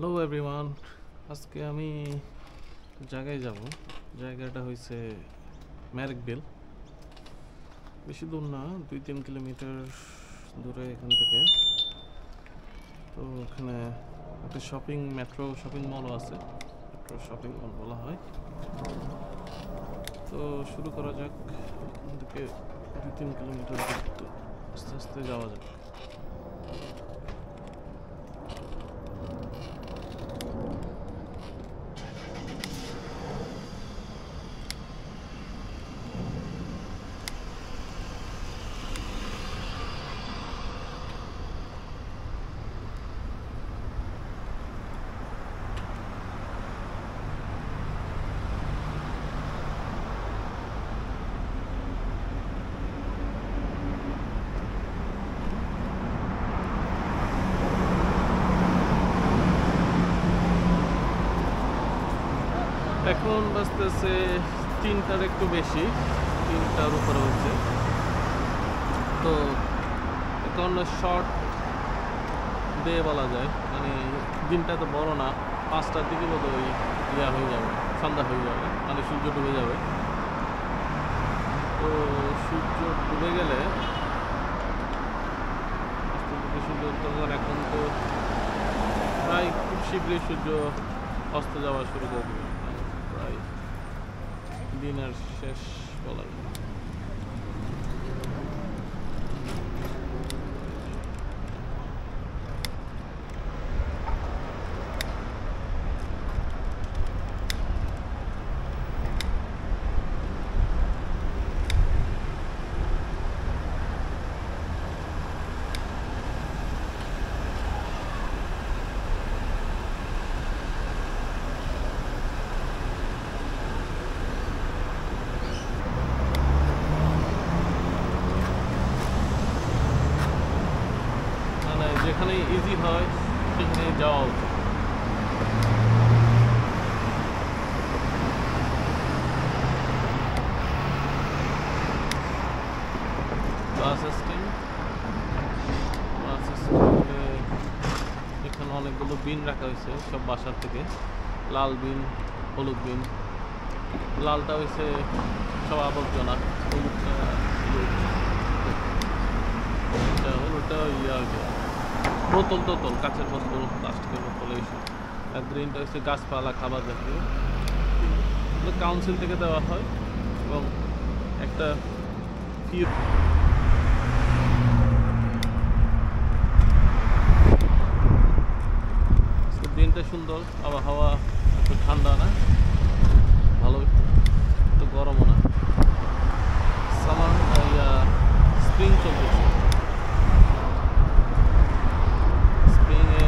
Hello everyone, আজকে আমি জায়গায় যাব। জায়গাটা হয়েছে ম্যারিকভিল। বেশি দূর না, 2-3 কিলোমিটার দূরে এখান থেকে। তো ওখানে একটা মেট্রো শপিং মলও আছে, মেট্রো শপিং মল বলা হয়। তো শুরু করা যাক। এখান থেকে 2-3 কিলোমিটার আস্তে আস্তে যাওয়া যাক। এখন বাজতেছে 3টার একটু বেশি, 3টার উপরে হচ্ছে। তো এখন শর্ট ডে বলা যায়, মানে দিনটা তো বড় না। 5টার দিকে বোধহয় হয়ে যাবে, সন্ধ্যা হয়ে যাবে, মানে সূর্য ডুবে যাবে। তো সূর্য ডুবে গেলে সূর্য তখন এখন তো প্রায় খুব শীঘ্রই সূর্য অস্ত যাওয়া শুরু করে দেবে, প্রায় দিনের শেষ বলা যায়। যেখানে ইজি হয় সেখানে যাওয়া উচিত। বাস স্ট্যান্ডে এখানে অনেকগুলো বিন রাখা হয়েছে সব বাসার থেকে। লাল বিন, হলুদ বিন। লালটা হয়েছে সব আবর্জনা, হলুদটা বোতল কাঁচের বোতল, প্লাস্টিকের বোতল এইসব। আর গ্রিনটা হচ্ছে গাছপালা, খাবার জাতীয়। কাউন্সিল থেকে দেওয়া হয় এবং একটা দিনটা সুন্দর, আবহাওয়া একটু ঠান্ডা না, ভালোই, একটু গরমও না। সামার স্প্রিং চলতেছে। স্প্রিংয়ে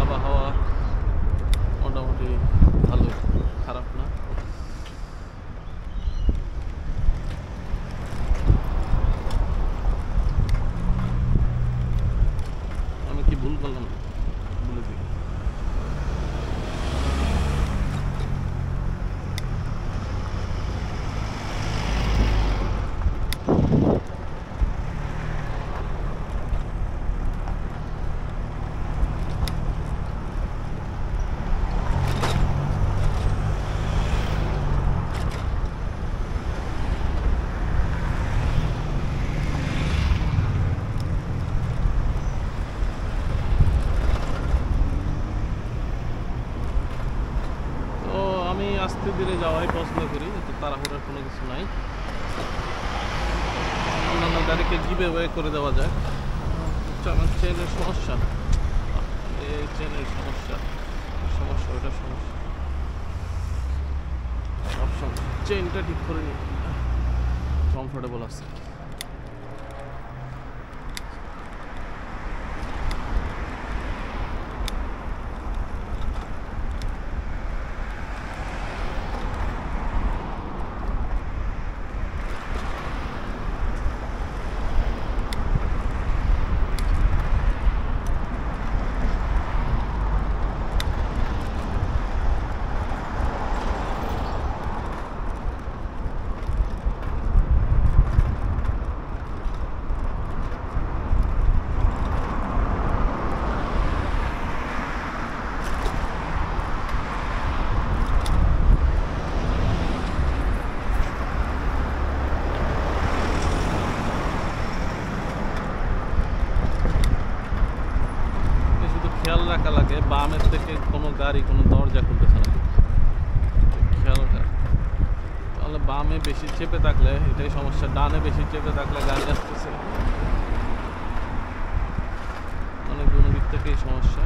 আবহাওয়া মোটামুটি ভালোই, খারাপ না। আমি কি ভুল করলাম বলে দিই। আমি আস্তে ধীরে যাওয়াই পছন্দ করি, এত তাড়াহুড়ার কোনো কিছু নাই। অন্যান্য গাড়িকে গিভে ওয়ে করে দেওয়া যায়। আমার চেনের সমস্যা, এই চেনের সমস্যা, ওটা সমস্যা। সবসময় চেনটা ঠিক করে নিই, কমফোর্টেবল আছে। রাখা লাগে বামের থেকে কোনো গাড়ি কোনো দরজা খুলতেছে না, খেয়াল রাখ। তাহলে বামে বেশি চেপে থাকলে এটাই সমস্যা, ডানে বেশি চেপে থাকলে গাড়ি আসতেছে, মানে কোনো দিক থেকেই সমস্যা।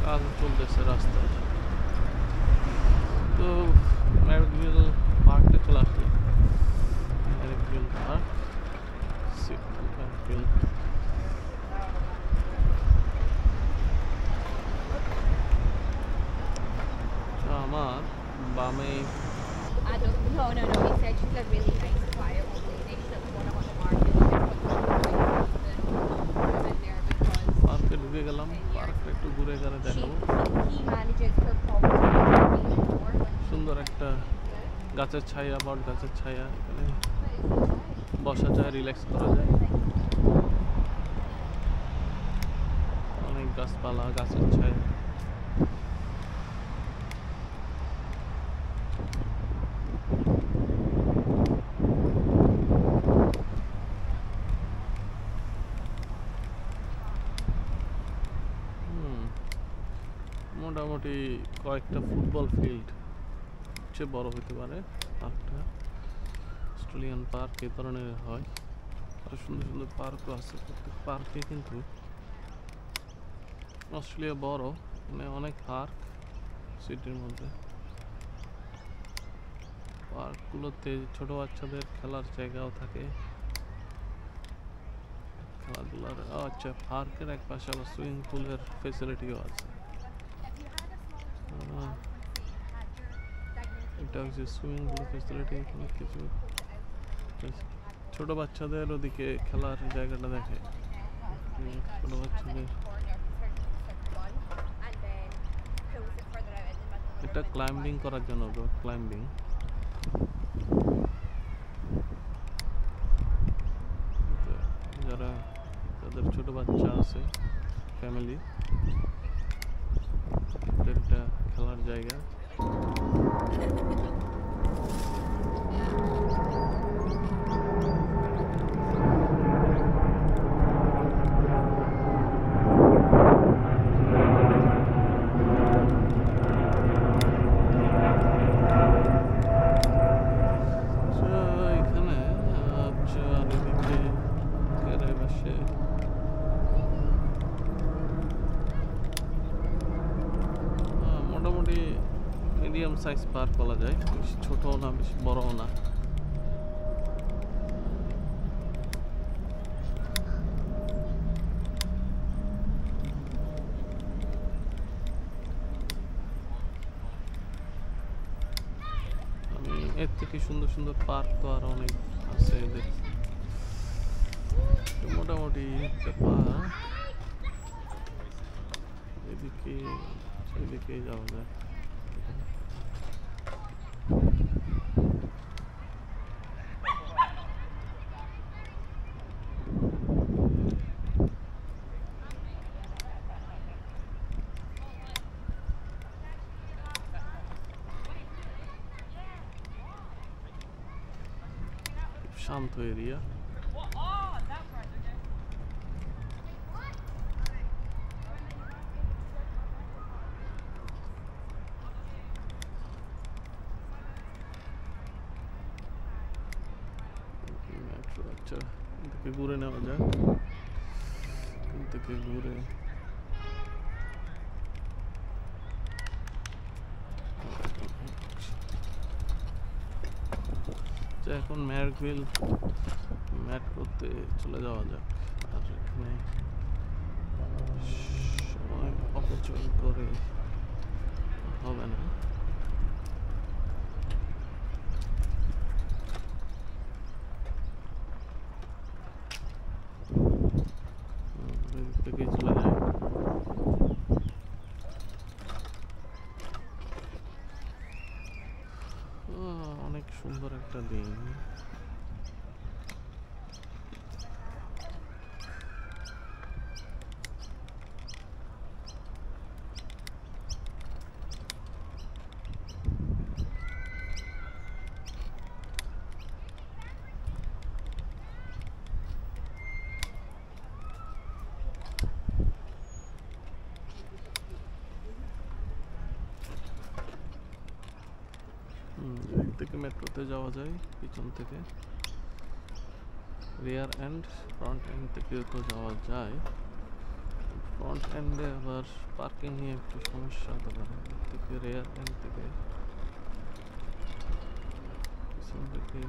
কাজ চলতেছে রাস্তায়। তো ম্যারিকভিল পার্কে চলে আসলো, ম্যারিকভিল পার্ক, ম্যারিকভিল। আমার বামে No, he said she's a really nice, quiet old lady. She doesn't want to on the market. পার্কে ঢুকে গেলাম, পার্কটা একটু ঘুরে ঘুরে দেখাবো। He manages her property. সুন্দর একটা গাছের ছায়া, বট গাছের ছায়া, এখানে বসা যায়, রিল্যাক্স করা যায়। অনেক গাছপালা, গাছের ছায়া। মোটামুটি কয়েকটা ফুটবল ফিল্ড, সবচেয়ে বড় হতে পারে পার্কটা। অস্ট্রেলিয়ান পার্ক এই ধরনের হয়, আরো সুন্দর সুন্দর পার্কও আছে। প্রত্যেক পার্কে কিন্তু অস্ট্রেলিয়া বড়, মানে অনেক পার্ক সিটির মধ্যে। পার্কগুলোতে ছোট বাচ্চাদের খেলার জায়গাও থাকে, খেলাধুলার। আচ্ছা, পার্কের এক পাশে আবার সুইমিং পুলের ফেসিলিটিও আছে। এটা হচ্ছে সুইমিং পুল ফেসিলিটি, অনেক কিছু। ছোট বাচ্চাদের ওদিকে খেলার জায়গাটা দেখে, ছোট বাচ্চাদের। এটা ক্লাইম্বিং করার জন্য, ক্লাইম্বিং। যারা তাদের ছোট বাচ্চা আছে, ফ্যামিলি, এটা খেলার জায়গা। মিডিয়াম সাইজ পার্ক বলা যায়, বেশি ছোটও না বেশি বড়ও না। আমি এর থেকে সুন্দর সুন্দর পার্ক তো আর অনেক আছে এদের। তো মোটামুটি একটা পার্ক, এদিকে সেদিকে যাওয়া যায়। শান্ত এরিয়া। মেট্রো, আচ্ছা এদিকে ঘুরে নেওয়া যাক, এদিকে ঘুরে এখন ম্যারভিল মেট্রোতে চলে যাওয়া যাক। আর এখানে সময় অপচয় করে হবে না। এদিক থেকেই চলে যায়। অনেক সুন্দর একটা দিন। এদিক থেকে মেট্রোতে যাওয়া যায় পিছন থেকে, রিয়ার এন্ড ফ্রন্ট এন্ড থেকে তো যাওয়া যায়। ফ্রন্ট এন্ডে আবার পার্কিং নিয়ে একটু সমস্যা হতে পারে, এদিক থেকে রিয়ার এন্ড থেকে পিছন থেকে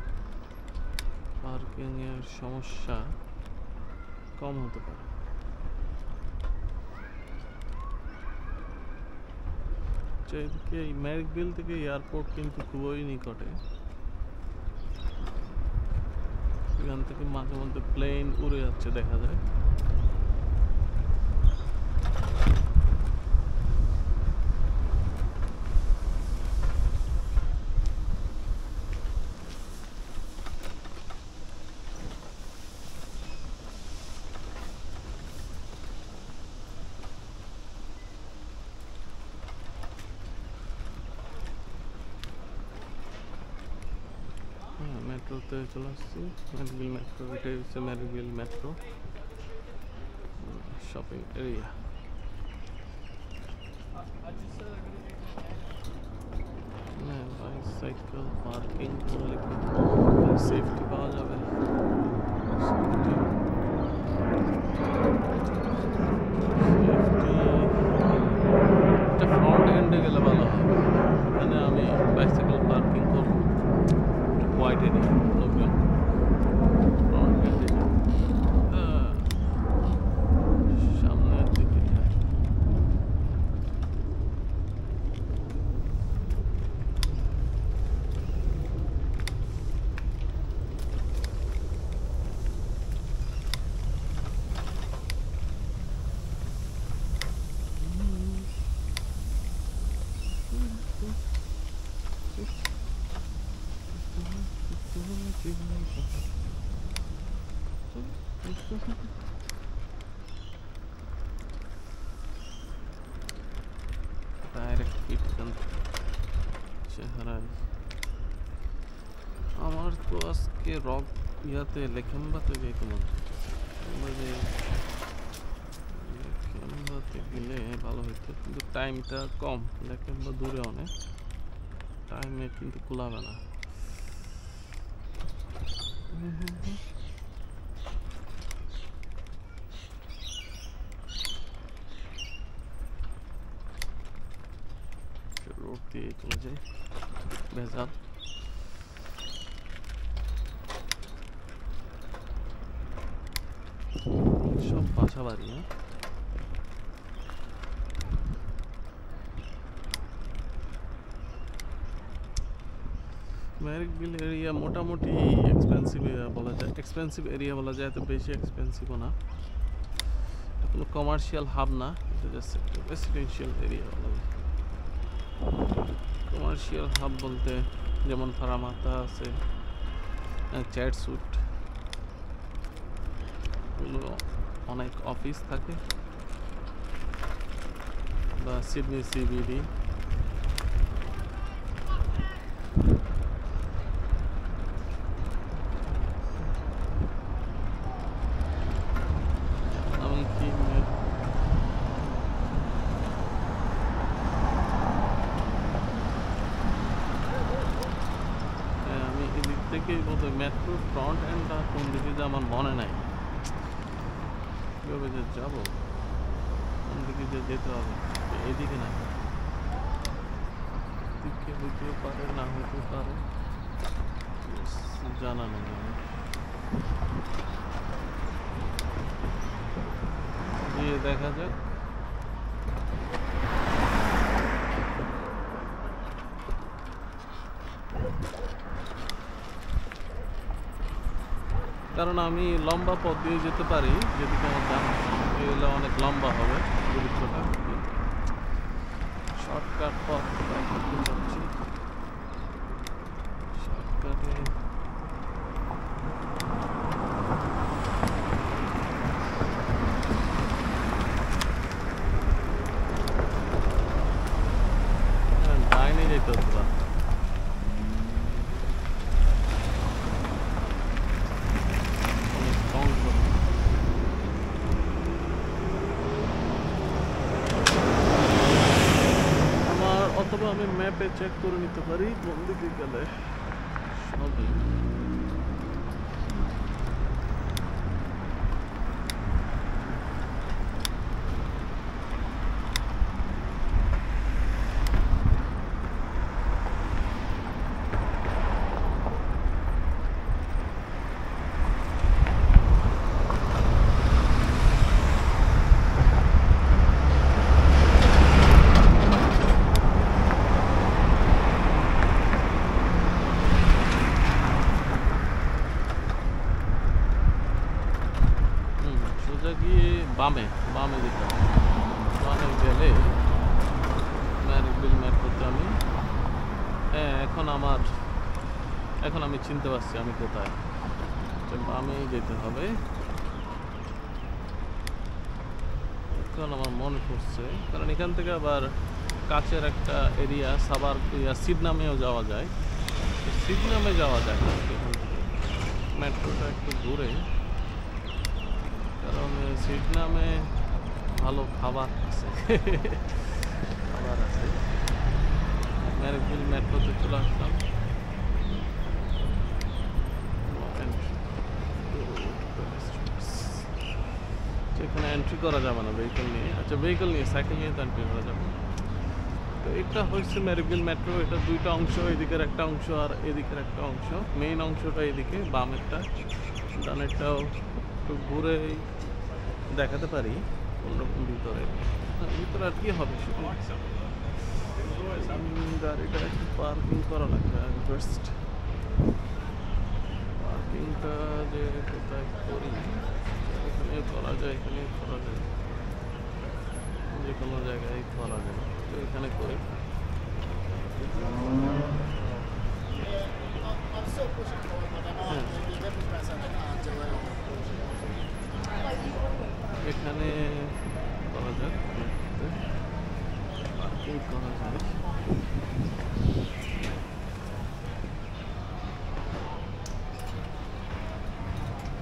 পার্কিং এর সমস্যা কম হতে পারে। এদিকে এই ম্যারিকভিল থেকে এয়ারপোর্ট কিন্তু খুবই নিকটে, এখান থেকে মাঝে মধ্যে প্লেন উড়ে যাচ্ছে দেখা যায়। মেট্রোতে চলে আসছি, ম্যারিকভিল মেট্রো, এটাই হচ্ছে Marrickville metro shopping area. Bicycle parking করলে সেফটি পাওয়া যাবে। এটা ফ্রন্ট এন্ডে গেলে ভালো হয়, এখানে আমি বাইসাইকেল পার্কিং করবো হোয়াইট এরিয়া, লোকজন ফ্রন্ট এন্ডে সামনের দিকে। ডাইরেক্ট হিট চেহারায়। আমার তো আজকে রক ইয়াতে লেখাম্বাতে যেতে মন চাচ্ছে, লেখাম্বাতে গেলে ভালো হইতো, কিন্তু টাইমটা কম, লেখাম্বা দূরে অনেক, টাইমে কিন্তু কুলাবে না। রোড দিয়ে চলে যাই, ভেজাল। সব বাসা বাড়ি, হ্যাঁ ম্যারিকভিল এরিয়া মোটামুটি এক্সপেন্সিভ এরিয়া বলা যায়, এক্সপেন্সিভ এরিয়া বলা যায়, এত বেশি এক্সপেন্সিভও না। এটা কোনো কমার্শিয়াল হাব না, এটা জাস্ট একটা রেসিডেন্সিয়াল এরিয়া বলা যায়। কমার্শিয়াল হাব বলতে যেমন ফারামাতা আছে, চ্যাটসুট, অনেক অফিস থাকে, বা সিডনি সিবিডি। মেট্রো ফ্রন্ট এন্ডটা কোন দিকে যে আমার মনে নাই, কীভাবে যে যাবো, কোন দিকে যে যেতে হবে, এইদিকে না দিকে হইতেও পারে, না হইতেও পারে, জানা নেই। গিয়ে দেখা যাক। কারণ আমি লম্বা পথ দিয়ে যেতে পারি, যেদিকে আমার দাম এগুলো অনেক লম্বা হবে, দূরত্বটা শর্টকাট পথ করতে চাচ্ছি। শর্টকাটে ডাইনে যেতে হতো না, অথবা আমি ম্যাপে চেক করে নিতে পারি কোন দিকে গেলে সবই। বামে বামে যেতে হবে, বামে গেলে ম্যারিকভিল মেট্রোতে আমি, হ্যাঁ এখন আমি চিনতে পারছি আমি কোথায়। বামেই যেতে হবে, এখন আমার মনে পড়ছে, কারণ এখান থেকে আবার কাছের একটা এরিয়া সাবার সিডনামেও যাওয়া যায়, সিডনামে যাওয়া যায় না এখান থেকে, মেট্রোটা একটু দূরে, কারণ সিডনামে ভালো খাবার আছে, খাবার আছে। ম্যারিকভিল মেট্রোতে চলে আসলাম, এখানে এন্ট্রি করা যাবে না ভেহিকল নিয়ে। আচ্ছা ভেহিকল নিয়ে, সাইকেল নিয়ে তো এন্ট্রি করা যাবে। তো এটা হচ্ছে ম্যারিকভিল মেট্রো, এটা দুইটা অংশ, এদিকের একটা অংশ আর এদিকের একটা অংশ। মেইন অংশটা এদিকে বামেরটা, ডানেরটাও একটু ঘুরে দেখাতে পারি কোনরকম ভিতরে। ভিতরে আর কি হবে, শুধু গাড়িটা একটু পার্কিং করা লাগবে ফার্স্ট। পার্কিংটা যে কোথায় করি, এখানে করা যায়, এখানে করা যায়, যে কোনো জায়গায় করা যায়, তো এখানে করি। এখানে করা যাক, পার্কিং করা যায়।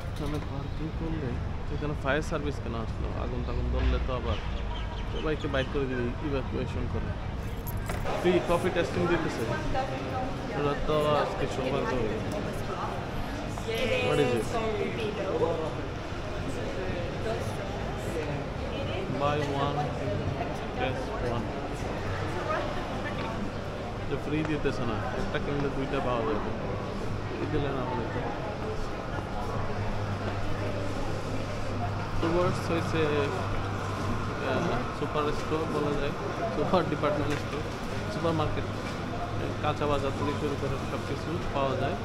এখানে পার্কিং করলে এখানে ফায়ার সার্ভিস কেন আসলো, আগুন টাগুন ধরলে তো আবার সবাইকে বাইক করে দিবে, ইভ্যাকুয়েশন করে। ফ্রি কফি টেস্টিং দিতেছে, ওরা তো আজকে সৌভাগ্য হবে। What is it? Buy one, test one. যে ফ্রি দিতেছে না, একটা কিনলে দুইটা পাওয়া যাবে, ফ্রি দিলে না বলে তো। টুয়ার্ডস হয়েছে সুপার স্টোর বলা যায়, super department store, super market, কাঁচা বাজার থেকে শুরু করে সব কিছু পাওয়া যায়।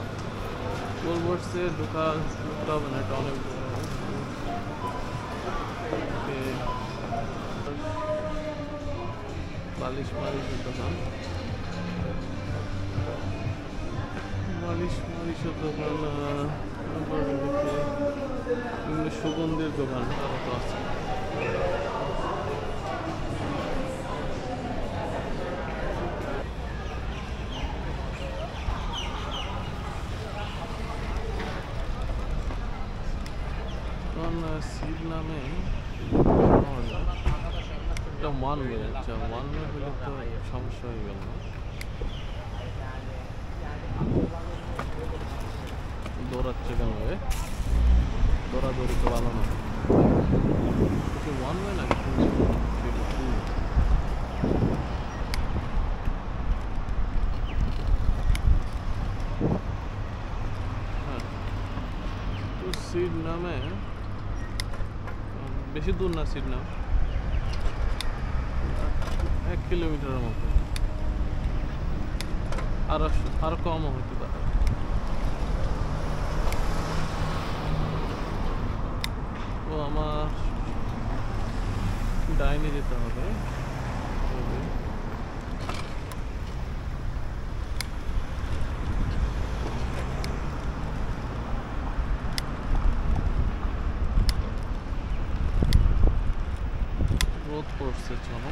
কোলবোর্ডসে ঢুকতে হবে না, এটা অনেক বালিশ মালিশের দোকান, মালিশের দোকান, বিভিন্ন সুগন্ধির দোকান আরও তো আছে। সিড নামে এটা ওয়ান ওয়ে, আচ্ছা ওয়ান ওয়ে হলে তো সমস্যা হয়ে গেল না, দৌড়াচ্ছে কেন রে, দৌড়াদৌড়ি তো ভালো না, ওয়ান ওয়ে না হ্যাঁ। তো সিড নামে বেশি দূর না, সিড নাম 1 কিলোমিটারের মতো, আরো কমও হতে পারে। তো আমার ডাইনে যেতে হবে, রোদ পড়ছে, চলো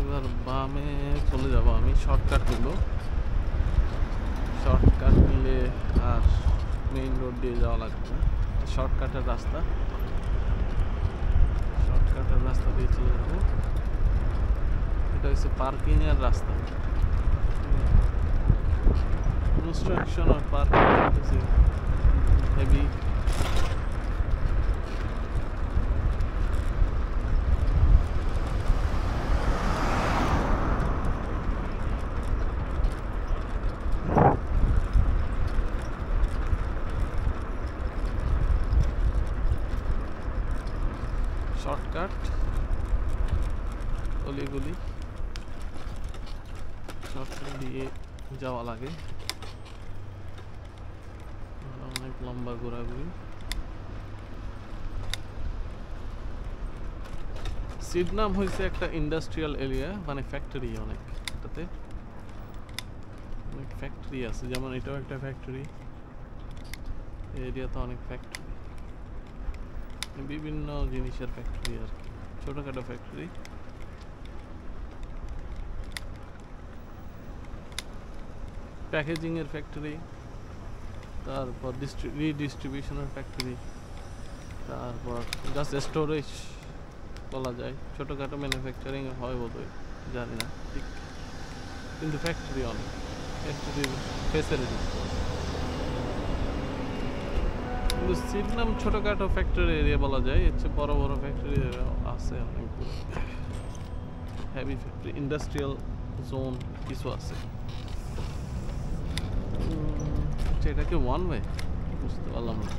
এবার বামে চলে যাব। আমি শর্টকাট নিব, শর্টকাট নিলে আর মেইন রোড দিয়ে যাওয়া লাগবে না, শর্টকাটের রাস্তা, শর্টকাটের রাস্তা দিয়ে চলে যাবো। এটা হচ্ছে পার্কিং এর রাস্তা, কনস্ট্রাকশন আর পার্কিং হেভি। শর্টকাট অলিগুলি শর্টকাট দিয়ে যাওয়া লাগে, অনেক লম্বা ঘোরাঘুরি। সিড নাম হয়েছে একটা ইন্ডাস্ট্রিয়াল এরিয়া, মানে ফ্যাক্টরি অনেক, এটাতে অনেক ফ্যাক্টরি আছে, যেমন এটাও একটা ফ্যাক্টরি, এরিয়াতে অনেক ফ্যাক্টরি, বিভিন্ন জিনিসের ফ্যাক্টরি আর কি, ছোটখাটো ফ্যাক্টরি। প্যাকেজিং এর ফ্যাক্টরি, তারপর রিডিস্ট্রিবিউশনের ফ্যাক্টরি, তারপর জাস্ট স্টোরেজ বলা যায়, ছোটখাটো ম্যানুফ্যাকচারিং হয় বোধহয়, জানি না ঠিক, কিন্তু ফ্যাক্টরি অনেক, ফ্যাক্টরির ফ্যাসিলিটি। কিন্তু সিড নাম ছোটখাটো ফ্যাক্টরি এরিয়া বলা যায়, এর চেয়ে বড় বড় ফ্যাক্টরি আছে অনেকগুলো, হেভি ফ্যাক্টরি, ইন্ডাস্ট্রিয়াল জোন কিছু আছে। এটা কি ওয়ান ওয়ে বুঝতে পারলাম না।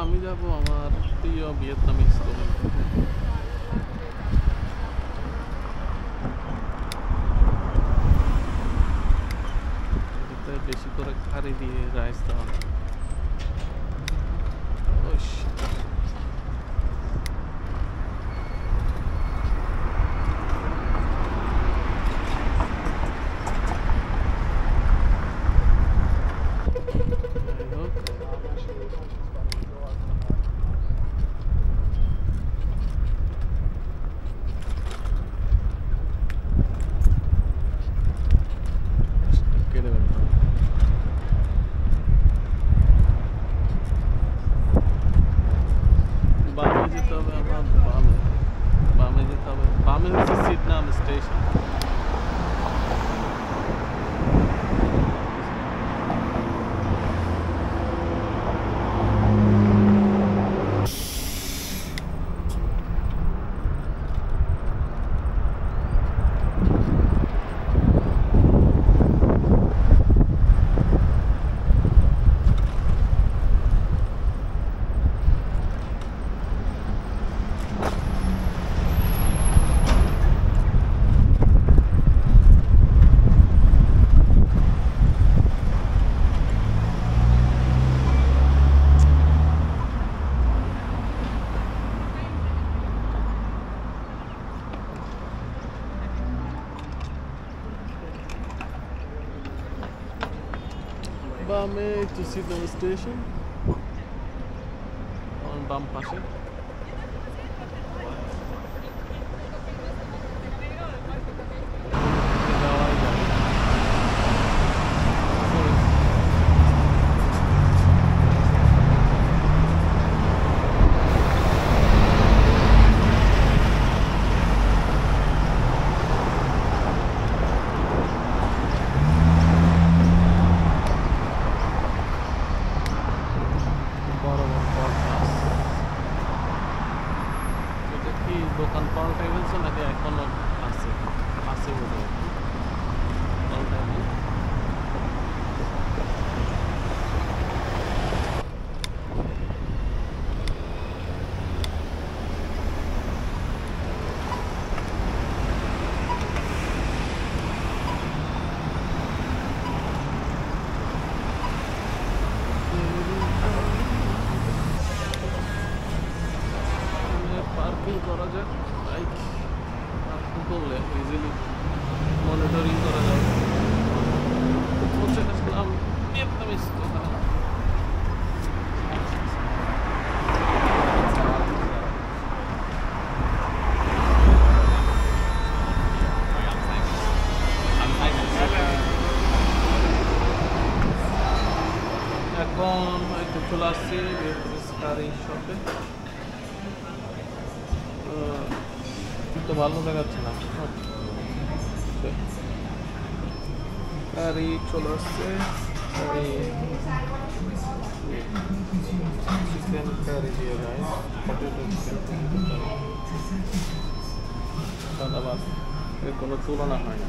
আমি যাব আমার প্রিয় ভিয়েতনামিজ রেস্টুরেন্ট, বেশি করে খারি দিয়ে রাইস দেওয়া। বামে টু সিগন্যাল স্টেশন বাম পাশে যাওয়াই যাবে। Sorry. বড় বড় podcast। এটা কি দোকান পাল্টাই ফেলছে নাকি এখনো আছে? আছে বোধহয় পাল্টায়নি। পার্কিং করা যাক, বাইক পার্কিং করলে ইজিলি মনিটরিং করা যাবে। পৌঁছে গেছিলাম ভিয়েতনামিজ দোকানে। এখন একটু চলে আসছি ভিয়েতনামিজ কারি শপে। তো ভালো দেখাচ্ছে না, কারি চলে আসছে। কারি চিকেন কারি দিয়ে যায়, পটেটো চিকেন সাদা ভাত, এর কোনো তুলনা হয় না।